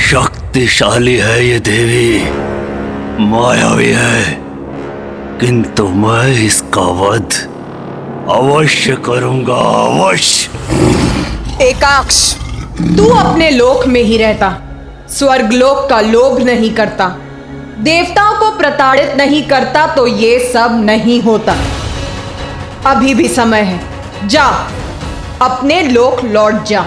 शक्तिशाली है ये देवी, मायावी है, किंतु मैं इसका वध अवश्य करूंगा, अवश्य। एकाक्ष, तू अपने लोक में ही रहता, स्वर्गलोक का लोभ नहीं करता, देवताओं को प्रताड़ित नहीं करता तो ये सब नहीं होता। अभी भी समय है, जा अपने लोक लौट जा।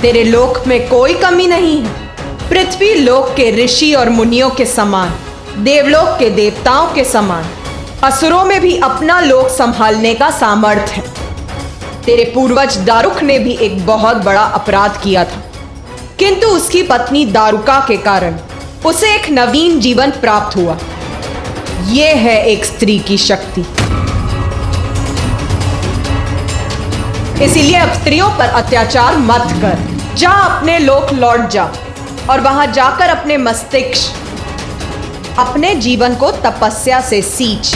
तेरे लोक में कोई कमी नहीं है। पृथ्वी लोक के ऋषि और मुनियों के समान, देवलोक के देवताओं के समान, असुरों में भी अपना लोक संभालने का सामर्थ्य है। तेरे पूर्वज दारुक ने भी एक बहुत बड़ा अपराध किया था, किंतु उसकी पत्नी दारुका के कारण उसे एक नवीन जीवन प्राप्त हुआ। यह है एक स्त्री की शक्ति। इसीलिए अब स्त्रियों पर अत्याचार मत कर। जा अपने लोक लौट जा और वहां जाकर अपने मस्तिष्क, अपने जीवन को तपस्या से सींच।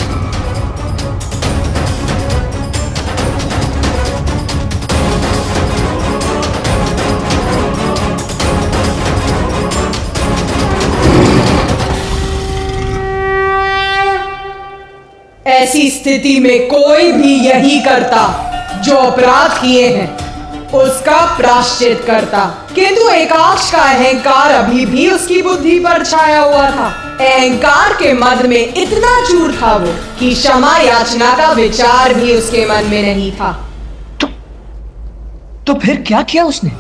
ऐसी स्थिति में कोई भी यही करता, जो अपराध किए हैं उसका प्रायश्चित करता। किंतु एकाक्ष का अहंकार अभी भी उसकी बुद्धि पर छाया हुआ था। अहंकार के मद में इतना चूर था वो कि क्षमा याचना का विचार भी उसके मन में नहीं था। तो फिर क्या किया उसने?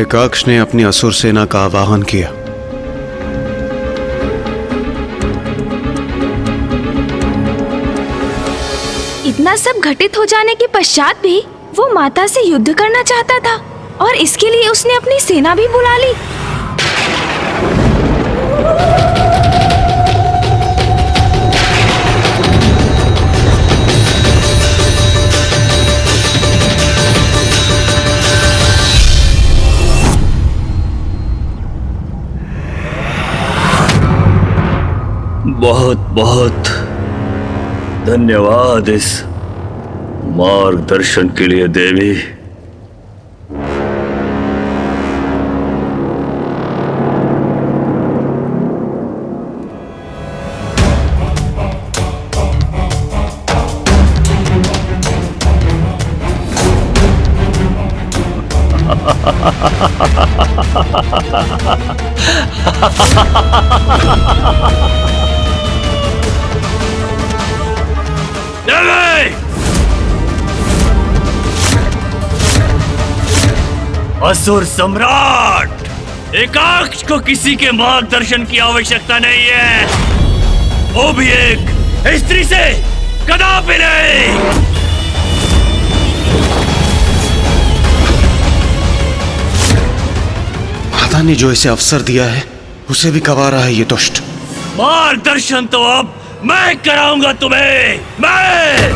एकाक्ष ने अपनी असुर सेना का आवाहन किया। इतना सब घटित हो जाने के पश्चात भी वो माता से युद्ध करना चाहता था और इसके लिए उसने अपनी सेना भी बुला ली। बहुत बहुत धन्यवाद इस मार्गदर्शन के लिए देवी। असुर सम्राट एकाक्ष को किसी के मार्गदर्शन की आवश्यकता नहीं है, वो भी एक स्त्री से कदापि नहीं। माता ने जो इसे अवसर दिया है उसे भी गवा रहा है ये दुष्ट। मार्गदर्शन तो अब मैं कराऊंगा तुम्हें, मैं।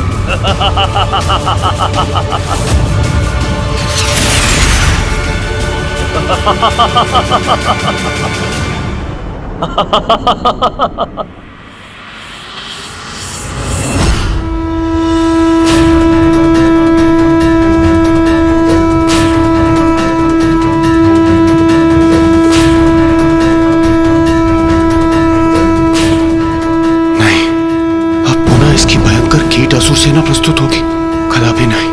कीट असुर सेना प्रस्तुत होगी, कदापि नहीं।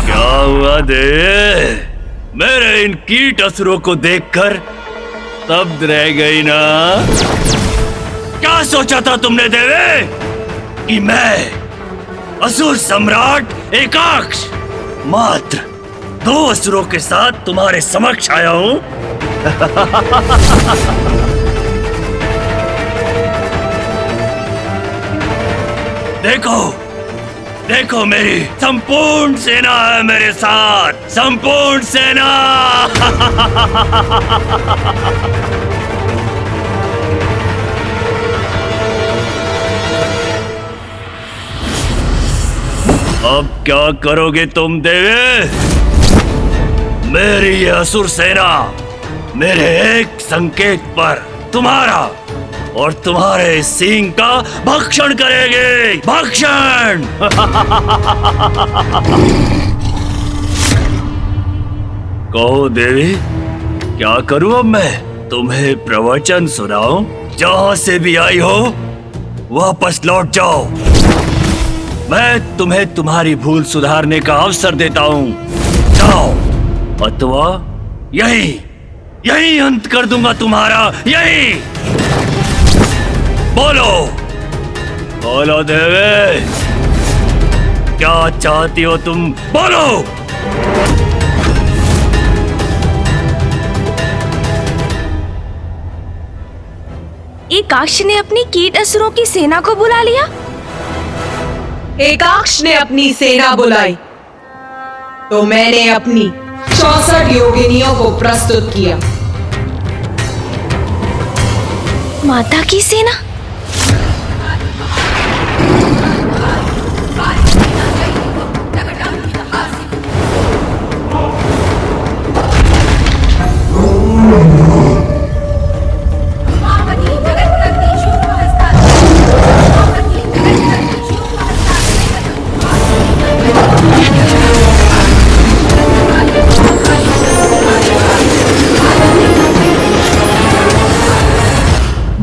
क्या हुआ देव? मेरे इन कीट असुरों को देखकर स्तब्ध रह गई ना? क्या सोचा था तुमने देवी कि मैं असुर सम्राट एकाक्ष मात्र 2 असुरों के साथ तुम्हारे समक्ष आया हूं? देखो देखो, मेरी संपूर्ण सेना है मेरे साथ, संपूर्ण सेना। अब क्या करोगे तुम देवी? मेरी ये असुर सेना मेरे एक संकेत पर तुम्हारा और तुम्हारे सींग का भक्षण करेगी, भक्षण। कहो देवी, क्या करूं अब मैं? तुम्हें प्रवचन सुनाऊं? जहां से भी आई हो वापस लौट जाओ। मैं तुम्हें तुम्हारी भूल सुधारने का अवसर देता हूं। जाओ, अथवा यही अंत कर दूंगा तुम्हारा, यही। बोलो बोलो देवी, क्या चाहती हो तुम? बोलो। एकाक्ष ने अपनी कीट असुरों की सेना को बुला लिया। एकाक्ष ने अपनी सेना बुलाई तो मैंने अपनी 64 योगिनियों को प्रस्तुत किया। माता की सेना?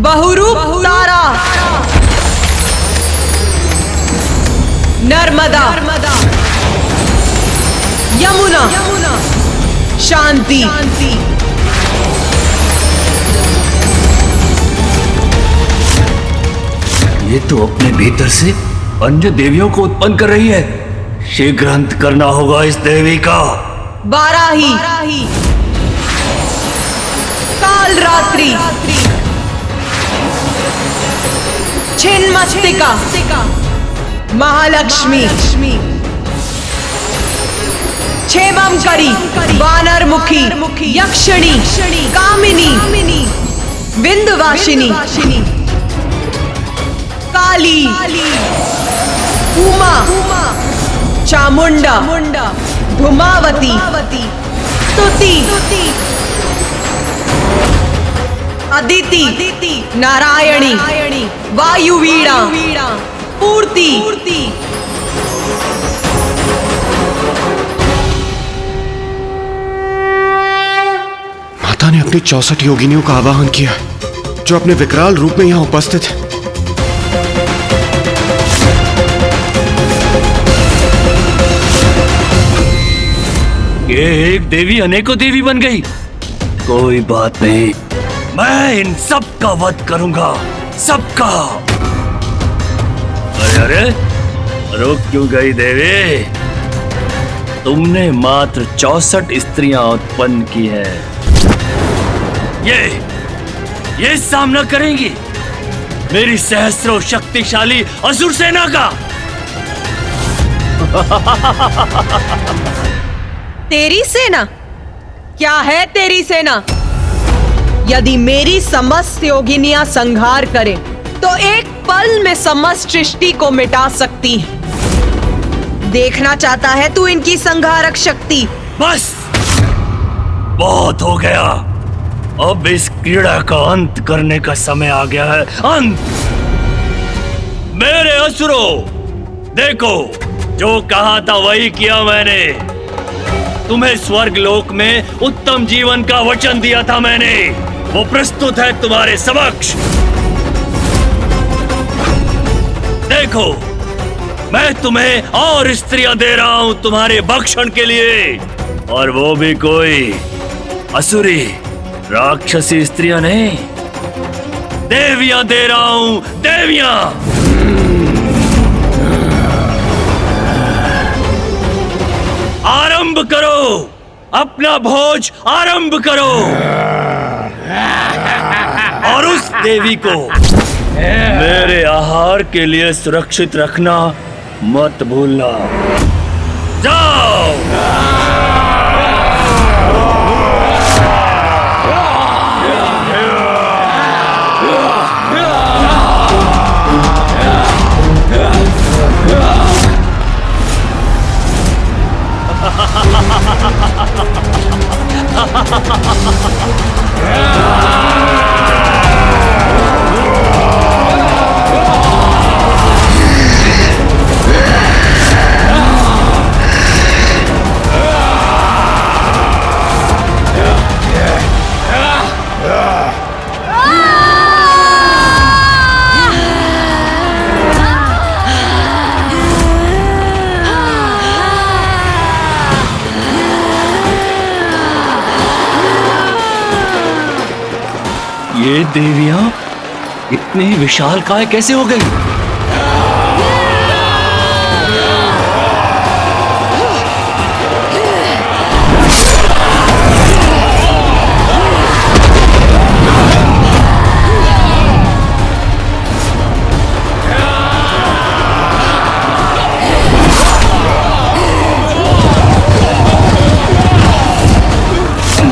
बहुरूप तारा, नर्मदा, यमुना, शांति, ये तो अपने भीतर से अन्य देवियों को उत्पन्न कर रही है। शीघ्र अंत करना होगा इस देवी का। बाराही, काल रात्रि, छिन्नमस्तिका, महालक्ष्मी, क्षेमंकरी, वानरमुखी, यक्षिणी, कामिनी, विंध्यवासिनी, काली, उमा, चामुंडा, धूमावती, स्तुति, अदिति, नारायणी, वायुवीणा, पूर्ति, माता ने अपनी 64 योगिनियों का आवाहन किया, जो अपने विकराल रूप में यहाँ उपस्थित है। ये एक देवी अनेकों देवी बन गई। कोई बात नहीं, मैं इन सब का वध करूंगा, सबका। अरे रुक क्यों गई देवी? तुमने मात्र 64 स्त्रियां उत्पन्न की है। ये सामना करेंगी मेरी सहस्रों शक्तिशाली असुर सेना का। तेरी सेना? क्या है तेरी सेना? यदि मेरी समस्त योगिनियां संहार करें तो एक पल में समस्त सृष्टि को मिटा सकती है। देखना चाहता है तू इनकी संहारक शक्ति? बस बहुत हो गया। अब इस क्रीड़ा का अंत करने का समय आ गया है। अंत। मेरे असुरों, देखो, जो कहा था वही किया मैंने। तुम्हें स्वर्ग लोक में उत्तम जीवन का वचन दिया था मैंने, वो प्रस्तुत है तुम्हारे समक्ष। देखो, मैं तुम्हें और स्त्रियां दे रहा हूं तुम्हारे भक्षण के लिए, और वो भी कोई असुरी राक्षसी स्त्रियां नहीं, देवियां दे रहा हूं, देवियां। आरंभ करो, अपना भोज आरंभ करो। और उस देवी को मेरे आहार के लिए सुरक्षित रखना मत भूलना। जाओ। ये देवियां इतनी विशालकाय कैसे हो गई?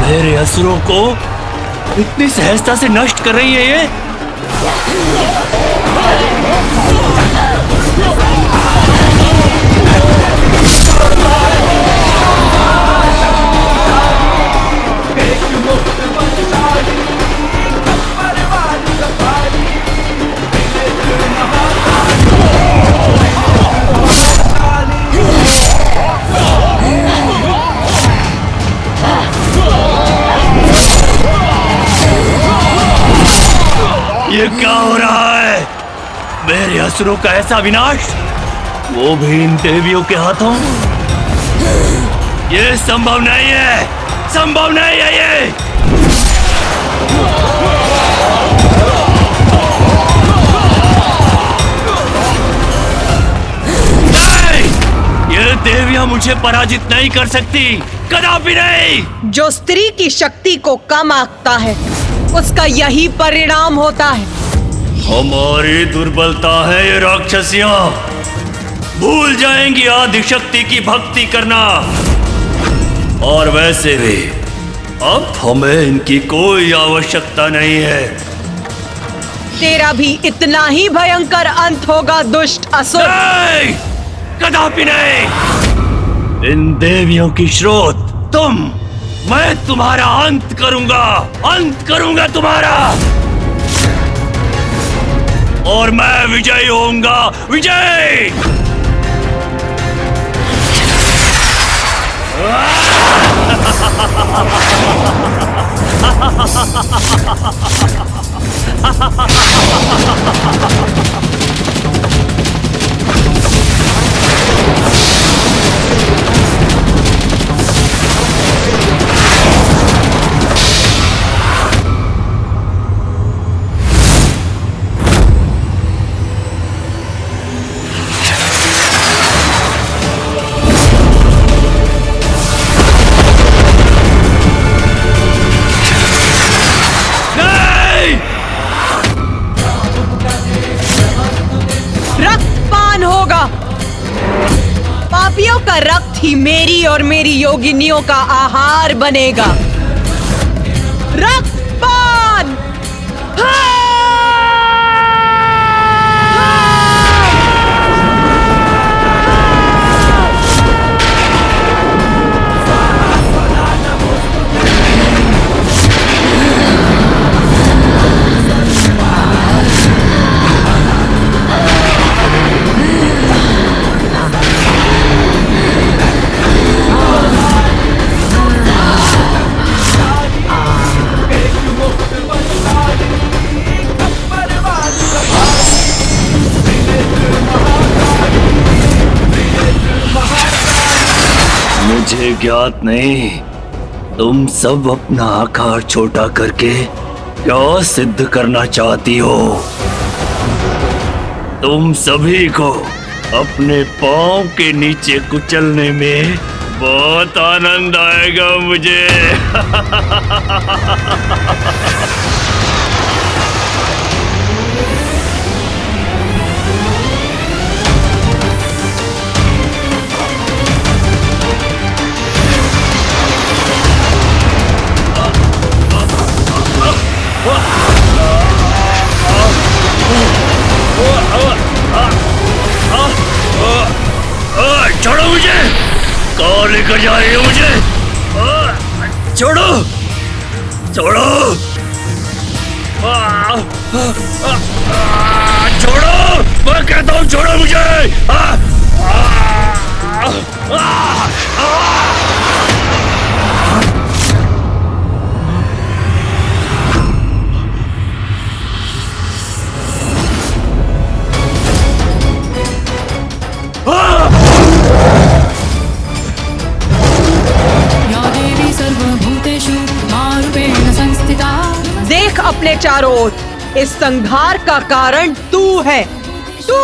मेरे असुरों को इतनी सहजता से नष्ट कर रही है ये। ये क्या हो रहा है? मेरे असुरों का ऐसा विनाश, वो भी इन देवियों के हाथों? ये संभव नहीं है, संभव नहीं है ये। नहीं, ये देवियां मुझे पराजित नहीं कर सकती, कदापि नहीं। जो स्त्री की शक्ति को कम आंकता है उसका यही परिणाम होता है। हमारी दुर्बलता है ये राक्षसियां, भूल जाएंगी आदिशक्ति की भक्ति करना। और वैसे भी अब हमें इनकी कोई आवश्यकता नहीं है। तेरा भी इतना ही भयंकर अंत होगा दुष्ट असुर। नहीं, कदापि नहीं। इन देवियों की स्रोत तुम, मैं तुम्हारा अंत करूंगा तुम्हारा। और मैं विजयी होऊंगा, विजय। रक्तपान होगा। पापियों का रक्त ही मेरी और मेरी योगिनियों का आहार बनेगा। रक्तपान। मुझे ज्ञात नहीं तुम सब अपना आकार छोटा करके क्या सिद्ध करना चाहती हो? तुम सभी को अपने पांव के नीचे कुचलने में बहुत आनंद आएगा मुझे। छोड़ो मुझे! कहाँ लेकर जा रही हो मुझे? छोड़ो! छोड़ो! छोड़ो! मैं कहता हूँ छोड़ो मुझे! देख अपने चारों ओर, इस संहार का कारण तू है। तू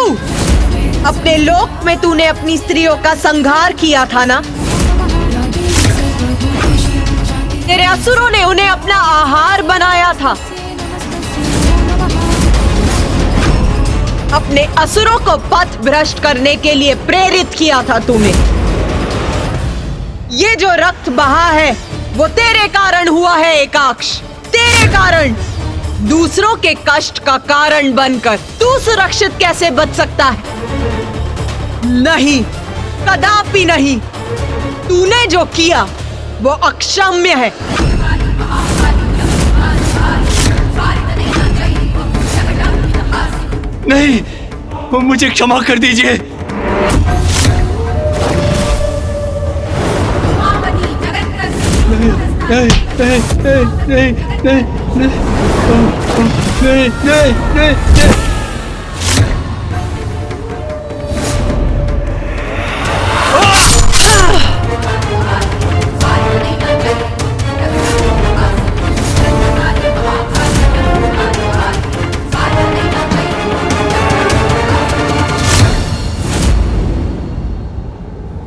अपने लोक में तूने अपनी स्त्रियों का संहार किया था ना? तेरे असुरों ने उन्हें अपना आहार बनाया था। अपने असुरों को पथ भ्रष्ट करने के लिए प्रेरित किया था तूने। ये जो रक्त बहा है वो तेरे कारण हुआ है एकाक्ष। तेरे कारण दूसरों के कष्ट का कारण बनकर तू सुरक्षित कैसे बच सकता है? नहीं, कदापि नहीं। तूने जो किया वो अक्षम्य है। नहीं, मुझे क्षमा कर दीजिए। नहीं, नहीं, नहीं, नहीं, नहीं, नहीं, नहीं, नहीं, नहीं।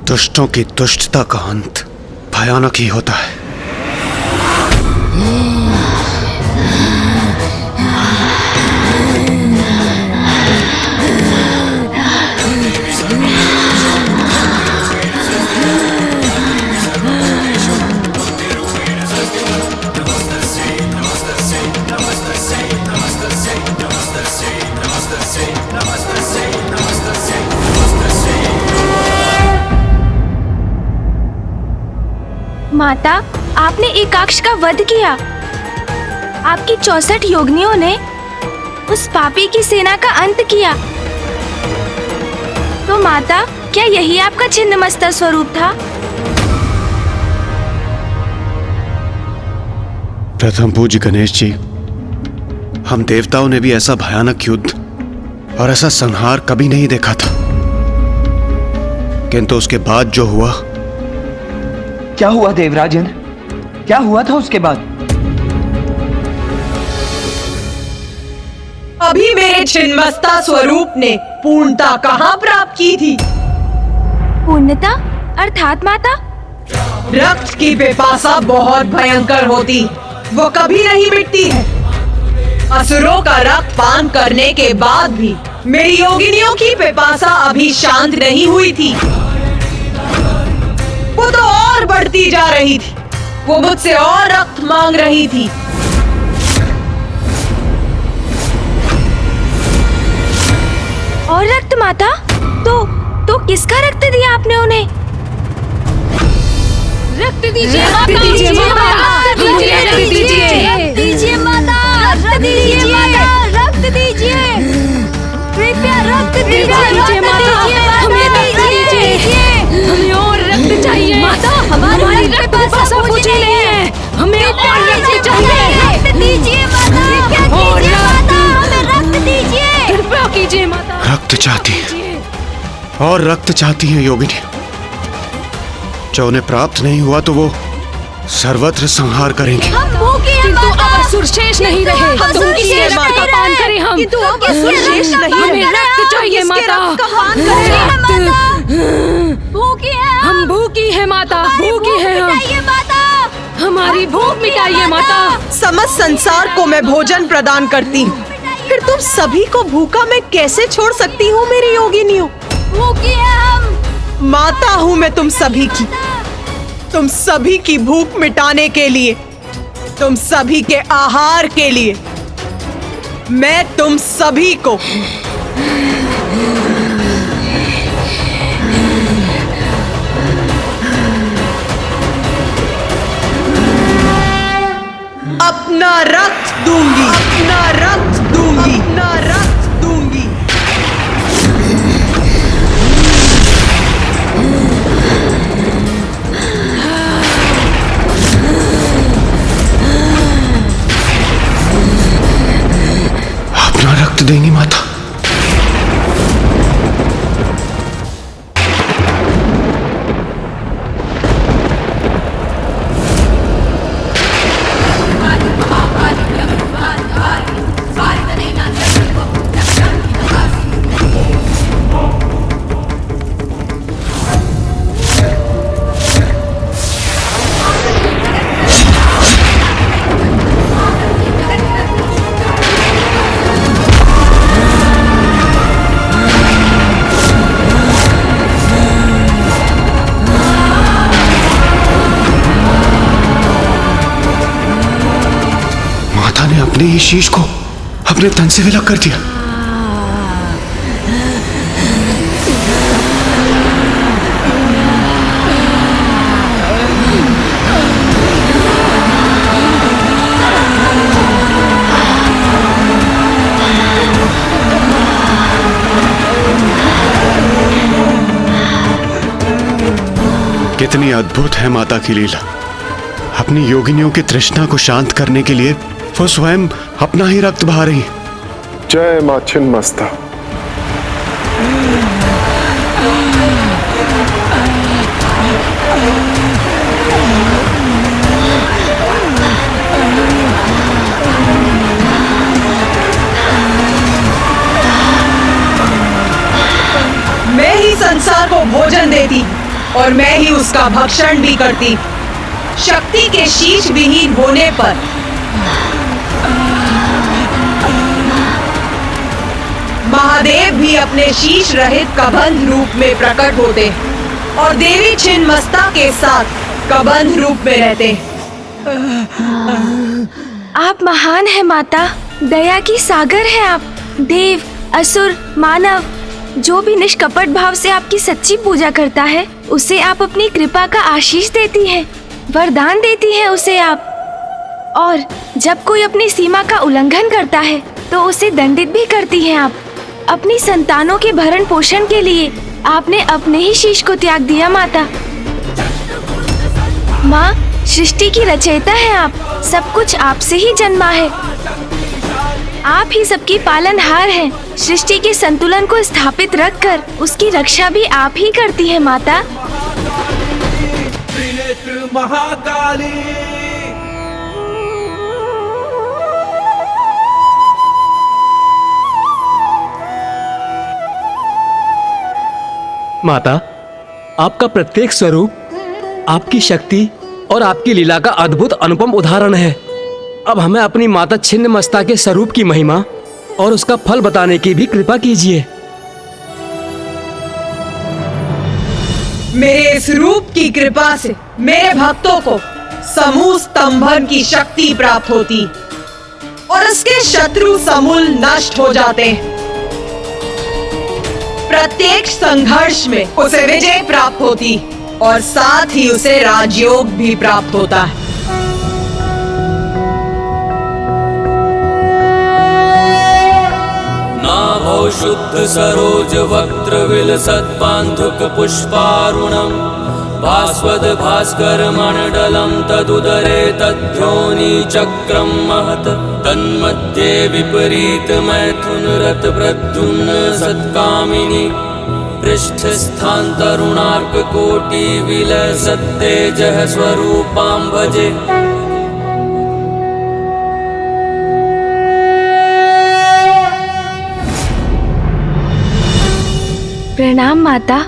दुष्टों की दुष्टता का अंत भयानक ही होता है। माता, आपने एकाक्ष का वध किया। आपकी 64 योगिनियों ने उस पापी की सेना का अंत किया। तो माता, क्या यही आपका छिन्नमस्ता स्वरूप था? प्रथम पूज्य गणेश जी, हम देवताओं ने भी ऐसा भयानक युद्ध और ऐसा संहार कभी नहीं देखा था। किंतु उसके बाद जो हुआ। क्या हुआ देवराजन? क्या हुआ था उसके बाद? अभी मेरे छिन्नमस्ता स्वरूप ने पूर्णता कहाँ प्राप्त की थी? पूर्णता अर्थात माता? रक्त की पिपासा बहुत भयंकर होती, वो कभी नहीं मिटती है। असुरों का रक्त पान करने के बाद भी मेरी योगिनियों की पिपासा अभी शांत नहीं हुई थी। वो तो और बढ़ती जा रही थी। वो मुझसे और रक्त मांग रही थी। और रक्त माता? तो किसका रक्त दिया आपने उन्हें? रक्त दीजिए माता, रक्त दीजिए माता, रक्त दीजिए माता, रक्त दीजिए माता, रक्त दीजिए, कृपया रक्त दीजिए माता, हमें रक्त दीजिए, हमें और रक्त चाहिए माता, हमारी रक्त पिपासा बुझी नहीं है, हमें और रक्त चाहिए, रक्त दीजिए माता, और हमें रक्त दीजिए, कृपया कीजिए माता। रक्त चाहती है और रक्त चाहती है योगिनी। जो उन्हें प्राप्त नहीं हुआ तो वो सर्वत्र संहार करेंगे। हम भूखे हैं किंतु माता। अब असुर शेष नहीं रहे। हम तुम किसके किसके रक्त रक्त का का पान करें हम? किंतु अब असुर शेष नहीं हमें रहे। रक्त चाहिए किसके माता। रक्त का पान भूखे करें? हैं माता। भूखे हैं हम भूखी है माता, हमारी भूखी है हम। मिटाइए माता। हमारी भूख मिटाइए माता। समस्त संसार को मैं भोजन प्रदान करती हूँ, फिर तुम सभी को भूखा मैं कैसे छोड़ सकती हूँ मेरी योगिनियों? भूखे हैं हम। माता हूँ मैं तुम सभी की भूख मिटाने के लिए, तुम सभी के आहार के लिए मैं तुम सभी को अपना रक्त दूंगी, अपना रक्त दूंगी, अपना रक्त दूंगी। अपना रक्त देंगी माता। ने अपने ही शीश को अपने तन से विलग कर दिया। कितनी अद्भुत है माता की लीला। अपनी योगिनियों की तृष्णा को शांत करने के लिए वो स्वयं अपना ही रक्त बहा रही। जय मां छिन्नमस्ता। मैं ही संसार को भोजन देती और मैं ही उसका भक्षण भी करती। शक्ति के शीश विहीन होने पर महादेव भी अपने शीश रहित कबंध रूप में प्रकट होते और देवी छिन्नमस्ता के साथ कबंध रूप में रहते। आप महान हैं माता, दया की सागर हैं आप। देव, असुर, मानव, जो भी निष्कपट भाव से आपकी सच्ची पूजा करता है उसे आप अपनी कृपा का आशीष देती हैं, वरदान देती हैं उसे आप। और जब कोई अपनी सीमा का उल्लंघन करता है तो उसे दंडित भी करती हैं आप। अपनी संतानों के भरण पोषण के लिए आपने अपने ही शीश को त्याग दिया माता। माँ, सृष्टि की रचयिता हैं आप, सब कुछ आपसे ही जन्मा है। आप ही सबकी पालनहार हैं। सृष्टि के संतुलन को स्थापित रखकर उसकी रक्षा भी आप ही करती हैं माता। महाकाली माता, आपका प्रत्येक स्वरूप आपकी शक्ति और आपकी लीला का अद्भुत अनुपम उदाहरण है। अब हमें अपनी माता छिन्नमस्ता के स्वरूप की महिमा और उसका फल बताने की भी कृपा कीजिए। मेरे इस रूप की कृपा से मेरे भक्तों को समूह स्तंभन की शक्ति प्राप्त होती और उसके शत्रु समूल नष्ट हो जाते। प्रत्येक संघर्ष में उसे विजय प्राप्त होती और साथ ही उसे राजयोग भी प्राप्त होता है। नाभौ शुद्ध सरोज वक्त्र विलसत् पान्धुक पुष्पारुणम् भास्वद भास्कर मंडलम् तदुदरे तद्योनि चक्रं महत् तन्मध्ये विपरीत मैथुन रत प्रद्युम्न सत्कामिनी पृष्ठस्थान तरुणार्ककोटिविलसत्तेजः स्वरूपां भजे। प्रणाम माता।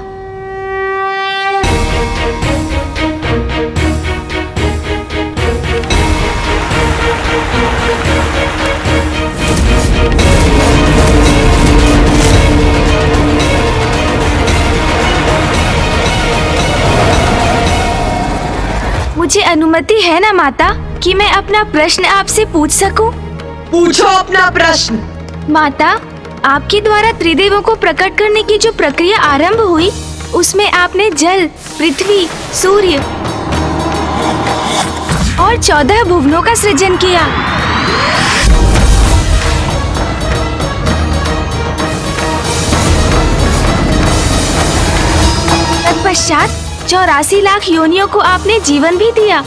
मुझे अनुमति है ना माता कि मैं अपना प्रश्न आपसे पूछ सकूं? पूछो अपना प्रश्न। माता, आपके द्वारा त्रिदेवों को प्रकट करने की जो प्रक्रिया आरंभ हुई, उसमें आपने जल, पृथ्वी, सूर्य और 14 भुवनों का सृजन किया। तत्पश्चात 84 लाख योनियों को आपने जीवन भी दिया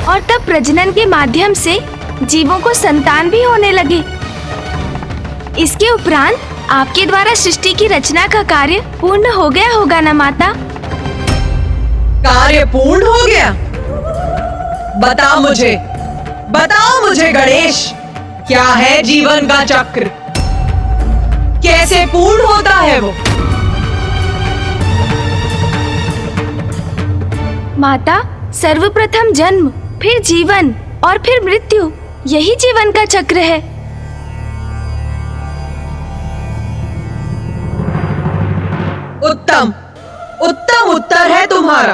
और तब प्रजनन के माध्यम से जीवों को संतान भी होने लगे। इसके उपरांत आपके द्वारा सृष्टि की रचना का कार्य पूर्ण हो गया होगा ना माता? कार्य पूर्ण हो गया? बताओ मुझे गणेश, क्या है जीवन का चक्र? कैसे पूर्ण होता है वो? माता, सर्वप्रथम जन्म, फिर जीवन और फिर मृत्यु, यही जीवन का चक्र है। उत्तम उत्तर है तुम्हारा,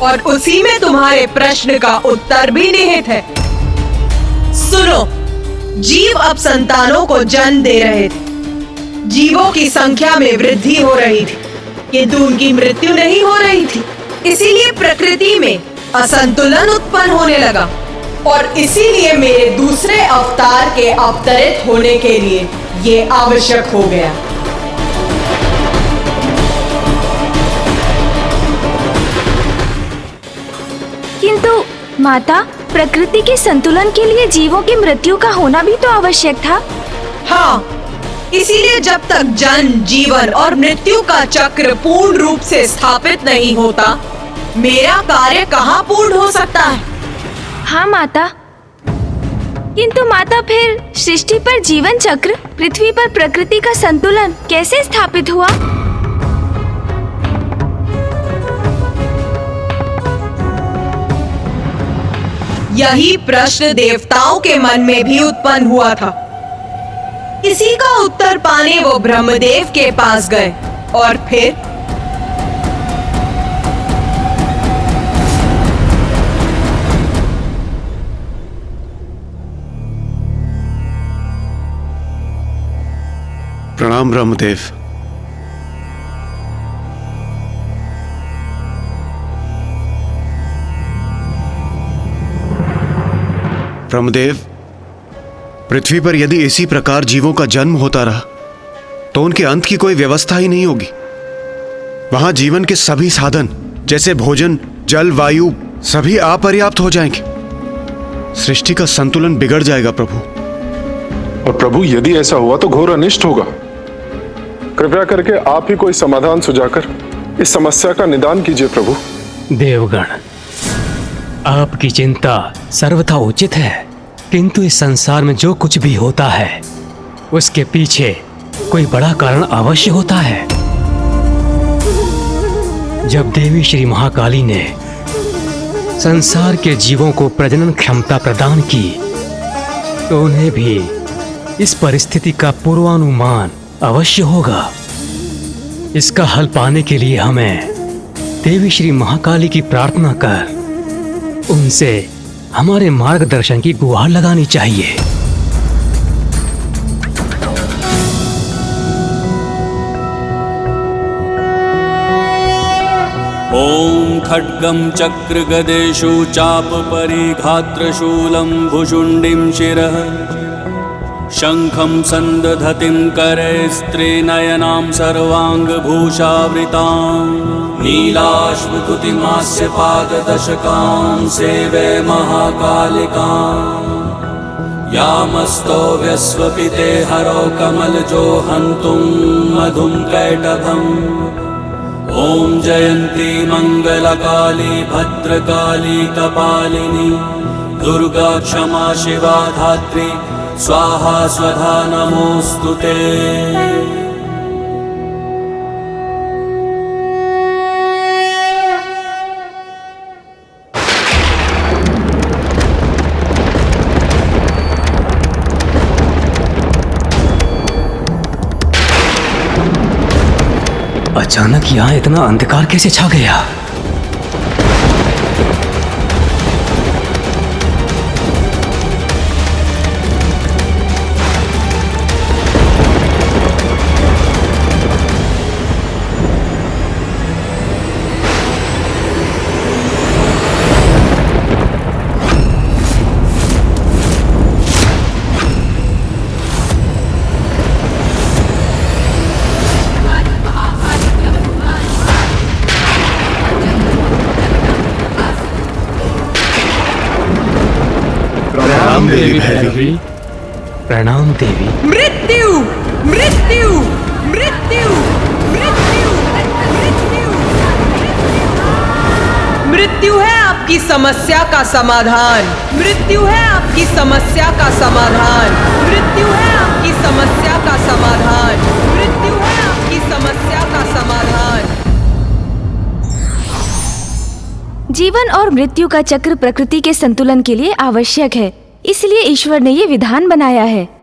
और उसी में तुम्हारे प्रश्न का उत्तर भी निहित है। सुनो, जीव अब संतानों को जन्म दे रहे थे। जीवों की संख्या में वृद्धि हो रही थी, किंतु उनकी मृत्यु नहीं हो रही थी। इसीलिए प्रकृति में असंतुलन उत्पन्न होने लगा, और इसीलिए मेरे दूसरे अवतार के अवतरित होने के लिए ये आवश्यक हो गया। किंतु माता, प्रकृति के संतुलन के लिए जीवों की मृत्यु का होना भी तो आवश्यक था। हाँ, इसीलिए जब तक जन्म, जीवन और मृत्यु का चक्र पूर्ण रूप से स्थापित नहीं होता, मेरा कार्य कहाँ पूर्ण हो सकता है? हाँ माता, किंतु माता, फिर सृष्टि पर जीवन चक्र, पृथ्वी पर प्रकृति का संतुलन कैसे स्थापित हुआ? यही प्रश्न देवताओं के मन में भी उत्पन्न हुआ था। इसी का उत्तर पाने वो ब्रह्मदेव के पास गए, और फिर प्रणाम ब्रह्मदेव। ब्रह्मदेव, पृथ्वी पर यदि इसी प्रकार जीवों का जन्म होता रहा तो उनके अंत की कोई व्यवस्था ही नहीं होगी। वहां जीवन के सभी साधन जैसे भोजन, जल, वायु सभी अपर्याप्त हो जाएंगे। सृष्टि का संतुलन बिगड़ जाएगा प्रभु। और प्रभु, यदि ऐसा हुआ तो घोर अनिष्ट होगा। कृपया करके आप ही कोई समाधान सुझाकर इस समस्या का निदान कीजिए प्रभु। देवगण, आपकी चिंता सर्वथा उचित है, किंतु इस संसार में जो कुछ भी होता है उसके पीछे कोई बड़ा कारण अवश्य होता है। जब देवी श्री महाकाली ने संसार के जीवों को प्रजनन क्षमता प्रदान की तो उन्हें भी इस परिस्थिति का पूर्वानुमान अवश्य होगा। इसका हल पाने के लिए हमें देवी श्री महाकाली की प्रार्थना कर उनसे हमारे मार्गदर्शन की गुहार लगानी चाहिए। ॐ खड्गं चक्रगदेषु चापपरिघात्रशूलं भुशुण्डिं शिरः शङ्खं सन्दधतिं करे स्त्रीनयनां सर्वाङ्गभूषावृतां नीलाश्वकुतिमास्य पाददशकां सेवे महाकालिकां यामस्तो व्यस्वपिते हरो कमलजो हन्तुं मधुं कैटभम् ॐ जयन्ती मङ्गलकाली भद्रकाली कपालिनी दुर्गा क्षमा शिवा धात्री स्वाहा स्वधा नमोस्तुते। अचानक यहाँ इतना अंधकार कैसे छा गया? प्रणाम देवी भैरवी। प्रणाम देवी। मृत्यु मृत्यु मृत्यु मृत्यु मृत्यु मृत्यु है आपकी समस्या का समाधान। मृत्यु है आपकी समस्या का समाधान। मृत्यु है आपकी समस्या का समाधान। मृत्यु है आपकी समस्या का समाधान। जीवन और मृत्यु का चक्र प्रकृति के संतुलन के लिए आवश्यक है, इसलिए ईश्वर ने ये विधान बनाया है।